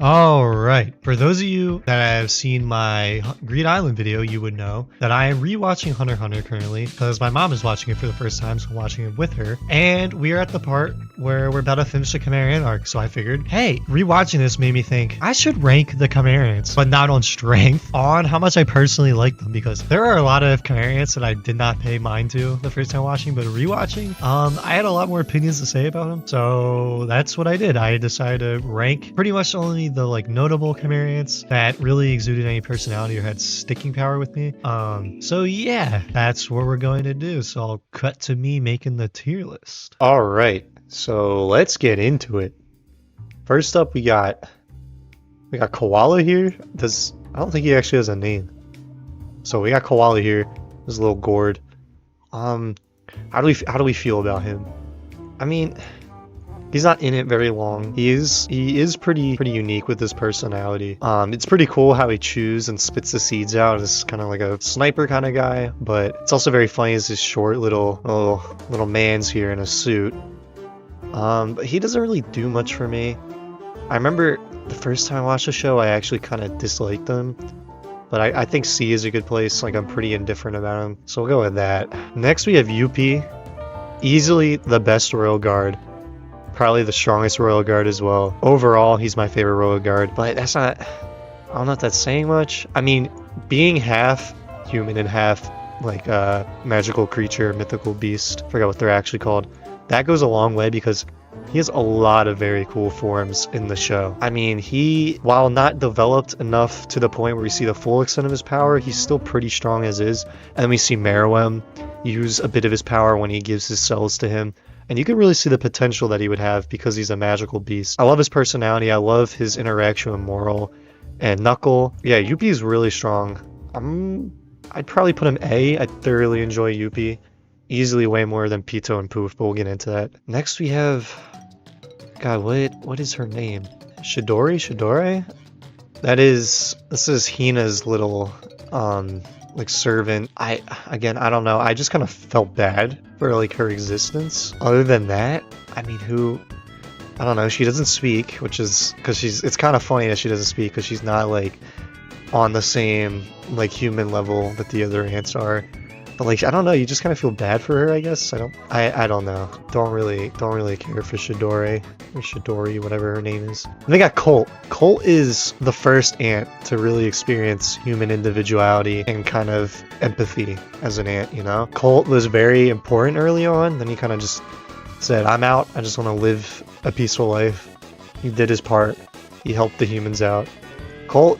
Alright, for those of you that have seen my Green Island video, you would know that I am rewatching Hunter x Hunter currently because my mom is watching it for the first time, so I'm watching it with her. And we are at the part where we're about to finish the Chimera arc, so I figured, hey, rewatching this made me think I should rank the Chimerans, but not on strength, on how much I personally like them, because there are a lot of Chimerans that I did not pay mind to the first time watching, but rewatching, I had a lot more opinions to say about them, so that's what I did. I decided to rank pretty much only the like notable Chimerans that really exuded any personality or had sticking power with me. So yeah, that's what we're going to do. So I'll cut to me making the tier list. All right, so let's get into it. First up, we got Koala here. I don't think he actually has a name. So we got Koala here. This little gourd. How do we feel about him? I mean, he's not in it very long. He is pretty unique with his personality. It's pretty cool how he chews and spits the seeds out. It's kind of like a sniper kind of guy, but it's also very funny as his short little man's here in a suit. But he doesn't really do much for me. I remember the first time I watched the show, I actually kind of disliked him. But I think C is a good place. Like, I'm pretty indifferent about him. So we'll go with that. Next we have Yuppie. Easily the best Royal Guard. Probably the strongest Royal Guard as well. Overall, he's my favorite Royal Guard. But that's not... I don't know if that's saying much. I mean, being half human and half, like, magical creature, mythical beast. I forgot what they're actually called. That goes a long way because he has a lot of very cool forms in the show. I mean, while not developed enough to the point where we see the full extent of his power, he's still pretty strong as is. And then we see Meruem use a bit of his power when he gives his cells to him. And you can really see the potential that he would have because he's a magical beast. I love his personality. I love his interaction with Moral and Knuckle. Yeah, Yuppie is really strong. I'd probably put him A. I thoroughly enjoy Yuppie. Easily way more than Pito and Poof, but we'll get into that. Next we have... God, what is her name? Shidori? This is Hina's little, like, servant. I don't know. I just kind of felt bad for, like, her existence. Other than that, I mean, I don't know. She doesn't speak, which is... Because it's kind of funny that she doesn't speak, because she's not, like, on the same, like, human level that the other ants are. But, like, I don't know, you just kind of feel bad for her, I guess. I don't know. Don't really care for Shidori, or Shidori, whatever her name is. And they got Colt. Colt is the first ant to really experience human individuality and kind of empathy as an ant, you know? Colt was very important early on, then he kind of just said, I'm out, I just want to live a peaceful life. He did his part. He helped the humans out. Colt,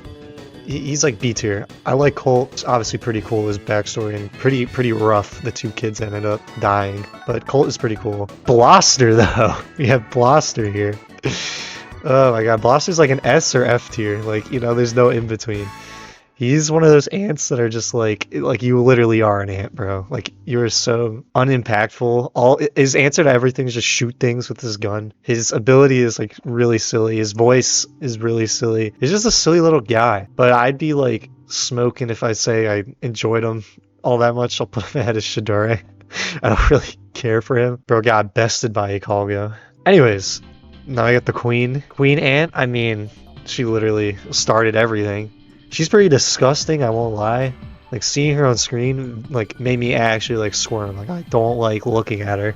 he's like B tier. I like Colt. It's obviously pretty cool, his backstory, and pretty rough. The two kids ended up dying, but Colt is pretty cool. Blaster though, we have Blaster here. Oh my god, Blaster's like an S or F tier. Like, you know, there's no in between. He's one of those ants that are just like you literally are an ant, bro. Like, you're so unimpactful. His answer to everything is just shoot things with his gun. His ability is like really silly. His voice is really silly. He's just a silly little guy. But I'd be like smoking if I say I enjoyed him all that much. I'll put him ahead of Shidori. I don't really care for him. Bro got bested by Ikalgo. Anyways, now I got the Queen. Queen Ant, I mean, she literally started everything. She's pretty disgusting, I won't lie. Like, seeing her on screen, like, made me actually, like, squirm. Like, I don't like looking at her.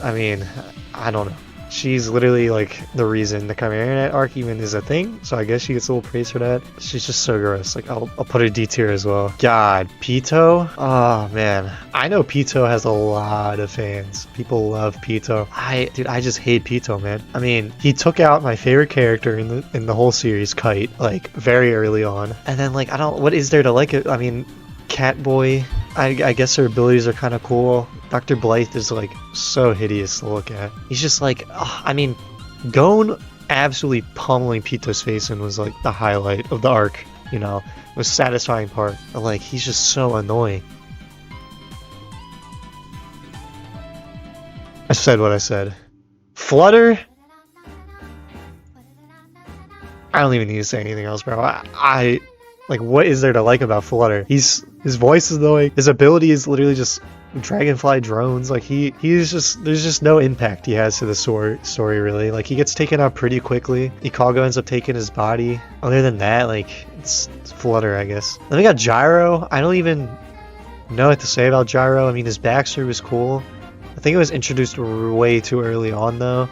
I mean, I don't know. She's literally, like, the reason the Chimera arc even is a thing, so I guess she gets a little praise for that. She's just so gross. Like, I'll put her D tier as well. God, Pito? Oh, man. I know Pito has a lot of fans. People love Pito. Dude, I just hate Pito, man. I mean, he took out my favorite character in the whole series, Kite, like, very early on. And then, like, what is there to like it? I mean, Catboy, I guess her abilities are kind of cool. Dr. Blythe is like so hideous to look at. He's just like, I mean, Gon absolutely pummeling Pito's face in was like the highlight of the arc, you know, it was a satisfying part. But like, he's just so annoying. I said what I said. Flutter? I don't even need to say anything else, bro. Like, what is there to like about Flutter? His voice is annoying. His ability is literally just dragonfly drones. Like, he's just, there's just no impact he has to the story really. Like, he gets taken out pretty quickly. Ikalgo ends up taking his body. Other than that, like, it's Flutter, I guess. Then we got Gyro. I don't even know what to say about Gyro. I mean, his backstory was cool. I think it was introduced way too early on though.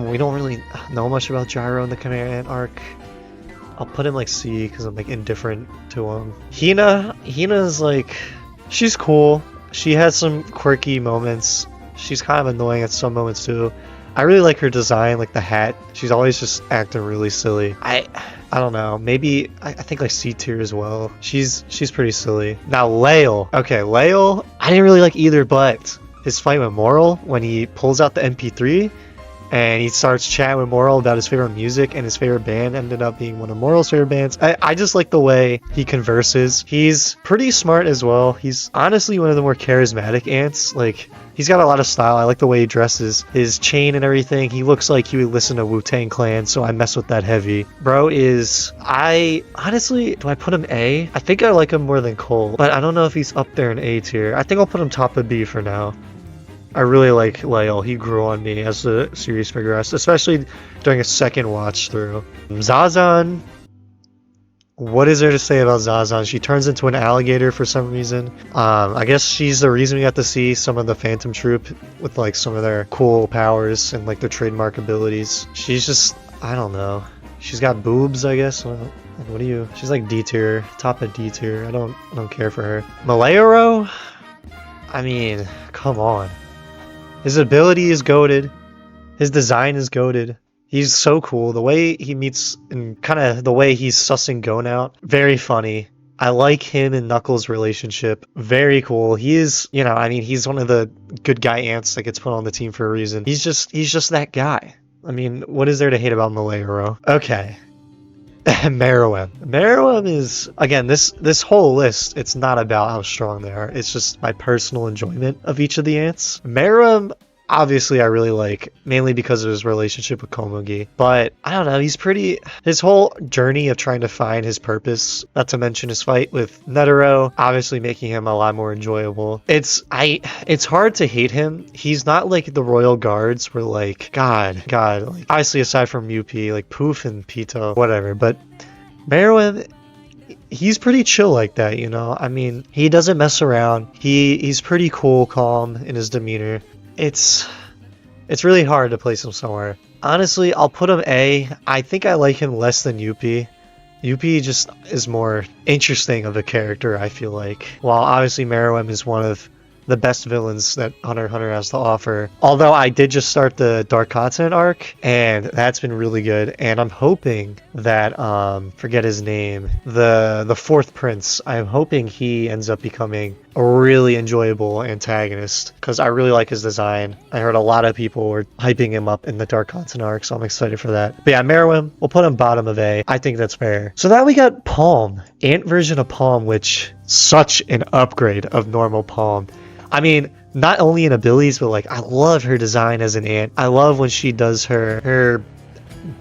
We don't really know much about Gyro in the Chimera Ant arc. I'll put him like C because I'm like indifferent to him. Hina's like, she's cool. She has some quirky moments. She's kind of annoying at some moments too. I really like her design, like the hat. She's always just acting really silly. I don't know. Maybe I think like C tier as well. She's pretty silly. Now Lael. Okay, Lael. I didn't really like either, but his fight with Moral when he pulls out the MP3 and he starts chatting with Moral about his favorite music, and his favorite band ended up being one of Moral's favorite bands. I just like the way he converses. He's pretty smart as well. He's honestly one of the more charismatic ants. Like, he's got a lot of style. I like the way he dresses. His chain and everything. He looks like he would listen to Wu-Tang Clan, so I mess with that heavy. Bro is... honestly, do I put him A? I think I like him more than Cole, but I don't know if he's up there in A tier. I think I'll put him top of B for now. I really like Lael. He grew on me as the series progressed, especially during a second watch through. Zazan. What is there to say about Zazan? She turns into an alligator for some reason. I guess she's the reason we got to see some of the Phantom Troop with like some of their cool powers and like their trademark abilities. She's just, I don't know. She's got boobs, I guess. What do you? She's like D tier, top of D tier. I don't care for her. Malaero. I mean, come on. His ability is goated. His design is goated. He's so cool. The way he meets and kind of the way he's sussing Gon out, very funny. I like him and Knuckles' relationship. Very cool. He is, you know, I mean, he's one of the good guy ants that gets put on the team for a reason. He's just that guy. I mean, what is there to hate about Malaero? Okay. Meruem. Meruem is, again, this whole list, it's not about how strong they are. It's just my personal enjoyment of each of the ants. Meruem, obviously I really like, mainly because of his relationship with Komugi. But, I don't know, he's pretty... His whole journey of trying to find his purpose, not to mention his fight with Netero, obviously making him a lot more enjoyable. It's hard to hate him. He's not like the Royal Guards where like, God, like, obviously aside from Yuppie, like Poof and Pito, whatever, but Meruem, he's pretty chill like that, you know? I mean, he doesn't mess around. He's pretty cool, calm in his demeanor. It's really hard to place him somewhere. Honestly, I'll put him A. I think I like him less than Yuppie. Yuppie just is more interesting of a character, I feel like. While obviously Meruem is one of the best villains that Hunter x Hunter has to offer. Although I did just start the Dark Continent arc, and that's been really good. And I'm hoping that, forget his name, the fourth prince, I'm hoping he ends up becoming a really enjoyable antagonist, because I really like his design. I heard a lot of people were hyping him up in the Dark Continent arc, so I'm excited for that. But yeah, Meruem, we'll put him bottom of A. I think that's fair. So now we got Palm, ant version of Palm, which such an upgrade of normal Palm. I mean, not only in abilities, but like I love her design as an ant. I love when she does her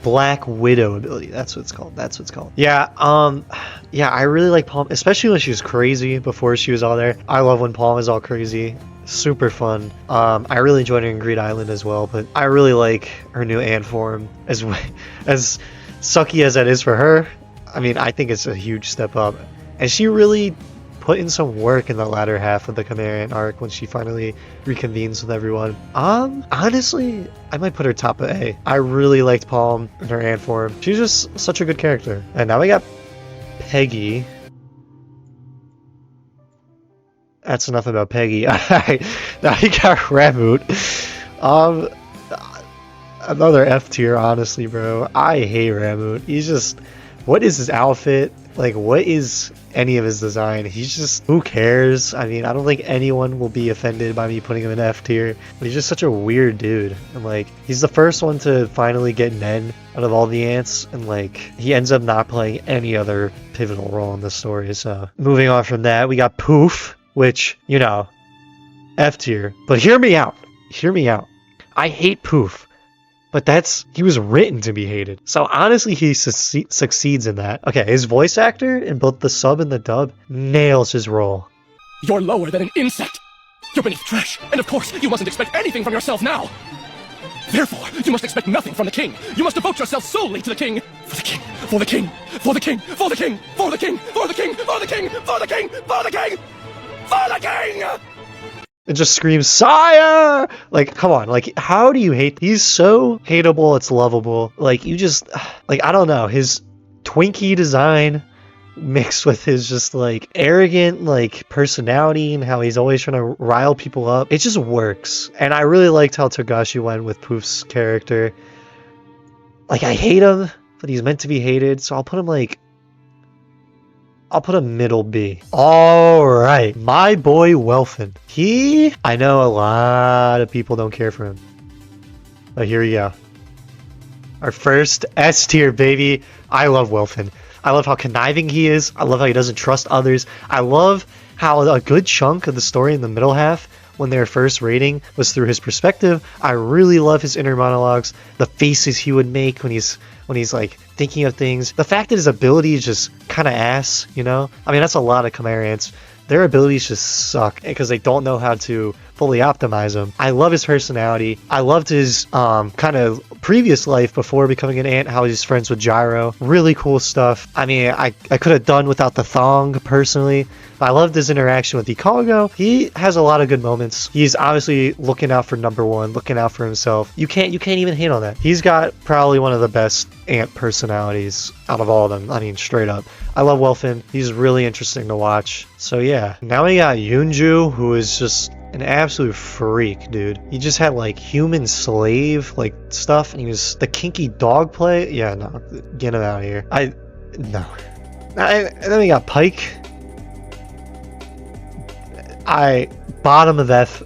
Black Widow ability. That's what it's called. Yeah, I really like Palm, especially when she was crazy before she was all there. I love when Palm is all crazy. Super fun. I really enjoyed her in Greed Island as well, but I really like her new ant form as sucky as that is for her. I mean, I think it's a huge step up. And she really put in some work in the latter half of the Chimera Ant arc when she finally reconvenes with everyone. Honestly, I might put her top of A. I really liked Palm in her ant form. She's just such a good character. And now we got Peggy. That's enough about Peggy. Alright, now we got Ramut. Another F tier, honestly, bro. I hate Ramut. He's just... What is his outfit? Like, what is any of his design? He's just... Who cares? I mean, I don't think anyone will be offended by me putting him in F tier. But he's just such a weird dude. And, like, he's the first one to finally get Nen out of all the ants. And, like, he ends up not playing any other pivotal role in the story. So, moving on from that, we got Poof, which, you know, F tier. But hear me out. Hear me out. I hate Poof. but he was written to be hated. So honestly, he succeeds in that. Okay, his voice actor in both the sub and the dub nails his role. You're lower than an insect. You're beneath trash, and of course, you mustn't expect anything from yourself now. Therefore, you must expect nothing from the king. You must devote yourself solely to the king. For the king, for the king, for the king, for the king, for the king, for the king, for the king, for the king, for the king, for the king! It just screams, Sire! Like, come on, like, how do you hate? He's so hateable, it's lovable. Like, you just, like, I don't know, his Twinkie design mixed with his just like arrogant like personality and how he's always trying to rile people up, it just works. And I really liked how Togashi went with Poof's character. Like, I hate him, but he's meant to be hated, so I'll put him middle B. Alright, my boy Welfin. I know a lot of people don't care for him, but here we go. Our first S tier, baby. I love Welfin. I love how conniving he is. I love how he doesn't trust others. I love how a good chunk of the story in the middle half, when they were first raiding, was through his perspective. I really love his inner monologues, the faces he would make when he's like thinking of things. The fact that his ability is just kind of ass, you know? I mean, that's a lot of Chimera ants. Their abilities just suck because they don't know how to fully optimize them. I love his personality. I loved his kind of previous life before becoming an ant, how he's friends with Gyro. Really cool stuff. I mean, I could have done without the thong personally. I loved his interaction with Ikalgo. He has a lot of good moments. He's obviously looking out for number one, looking out for himself. You can't even hate on that. He's got probably one of the best ant personalities out of all of them. I mean, straight up. I love Welfin. He's really interesting to watch. So yeah, now we got Yunju, who is just an absolute freak, dude. He just had like human slave like stuff, and he was the kinky dog play. Yeah, no, get him out of here. No. And then we got Pike. Bottom of F.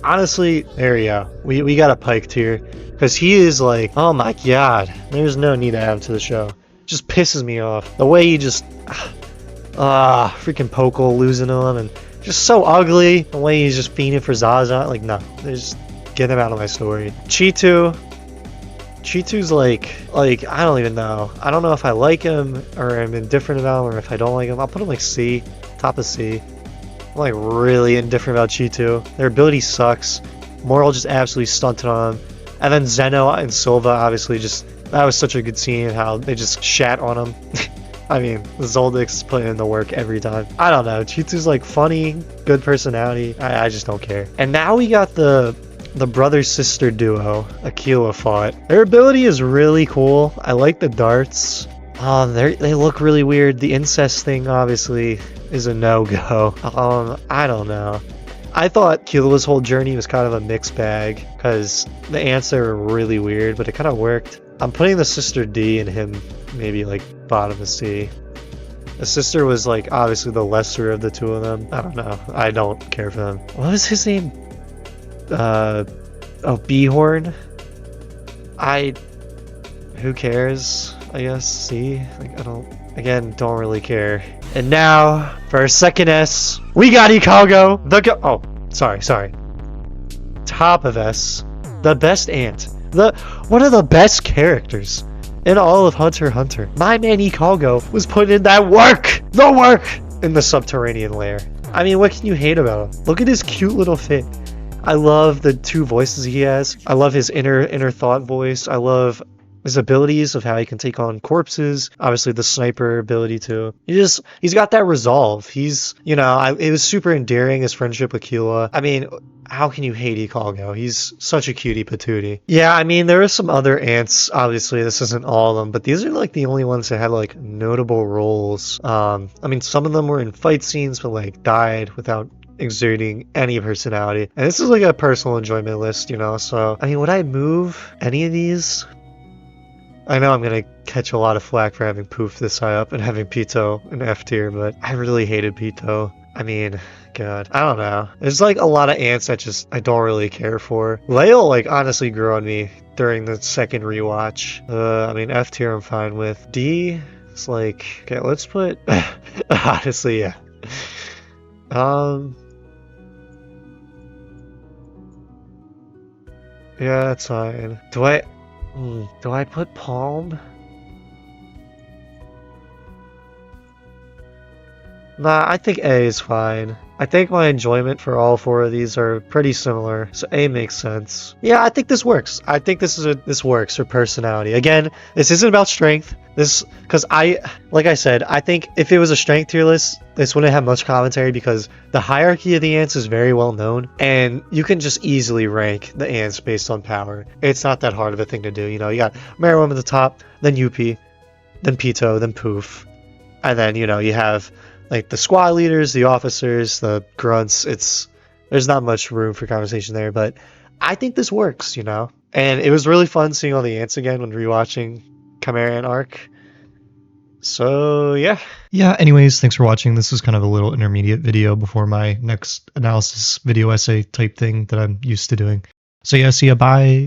Honestly, there we go. We got a Pike tier because he is like, oh my god, there's no need to add him to the show. Just pisses me off the way he just freaking Pokel losing him, and just so ugly the way he's just fiending for Zaza. Like, no, just get him out of my story. Chitu's like I don't even know. I don't know if I like him or I'm indifferent about him, or if I don't like him. I'll put him like C, top of C. I'm like really indifferent about Chitu. Their ability sucks. Moral just absolutely stunted on him. And then Zeno and Silva, obviously, that was such a good scene, how they just shat on him. I mean, Zoldik's putting in the work every time. I don't know. Chitu's like funny, good personality. I just don't care. And now we got the brother-sister duo, Aquila fought. Their ability is really cool. I like the darts. They look really weird. The incest thing, obviously, is a no-go. I don't know. I thought Aquila's whole journey was kind of a mixed bag, because the ants are really weird, but it kind of worked. I'm putting the sister D and him maybe like bottom of C. The sister was like obviously the lesser of the two of them. I don't know. I don't care for them. What was his name? Bhorn? Who cares? I guess C. Like, don't really care. And now for our second S, we got Ikalgo. Sorry. Top of S, the best ant. One of the best characters in all of Hunter x Hunter. My man Ikalgo was putting in that work! The work! In the subterranean lair. I mean, what can you hate about him? Look at his cute little fit. I love the two voices he has. I love his inner thought voice. I love his abilities of how he can take on corpses. Obviously the sniper ability too. He's got that resolve. It was super endearing, his friendship with Aquila. I mean, how can you hate Ikalgo? He's such a cutie patootie. Yeah, I mean, there are some other ants. Obviously, this isn't all of them, but these are like the only ones that had like notable roles. I mean, some of them were in fight scenes, but like died without exuding any personality. And this is like a personal enjoyment list, so I mean, would I move any of these? I know I'm gonna catch a lot of flack for having Poof this high up and having Pito in F tier, but I really hated Pito. I mean, God, I don't know. There's like a lot of ants that I don't really care for. Lael like honestly grew on me during the second rewatch. I mean, F tier I'm fine with. D, it's like, okay, let's put, honestly, yeah. Yeah, that's fine. Do I put Palm? Nah, I think A is fine. I think my enjoyment for all four of these are pretty similar, so A makes sense. Yeah, I think this works. I think this works for personality. Again, this isn't about strength. Because like I said, I think if it was a strength tier list, this wouldn't have much commentary because the hierarchy of the ants is very well known, and you can just easily rank the ants based on power. It's not that hard of a thing to do. You know, you got Meruem at the top, then Yuppie, then Pito, then Poof, and then you have like the squad leaders, the officers, the grunts. There's not much room for conversation there, but I think this works, And it was really fun seeing all the ants again when rewatching Chimera and Arc. So yeah. Yeah, anyways, thanks for watching. This was kind of a little intermediate video before my next analysis video essay type thing that I'm used to doing. So yeah, see ya, bye.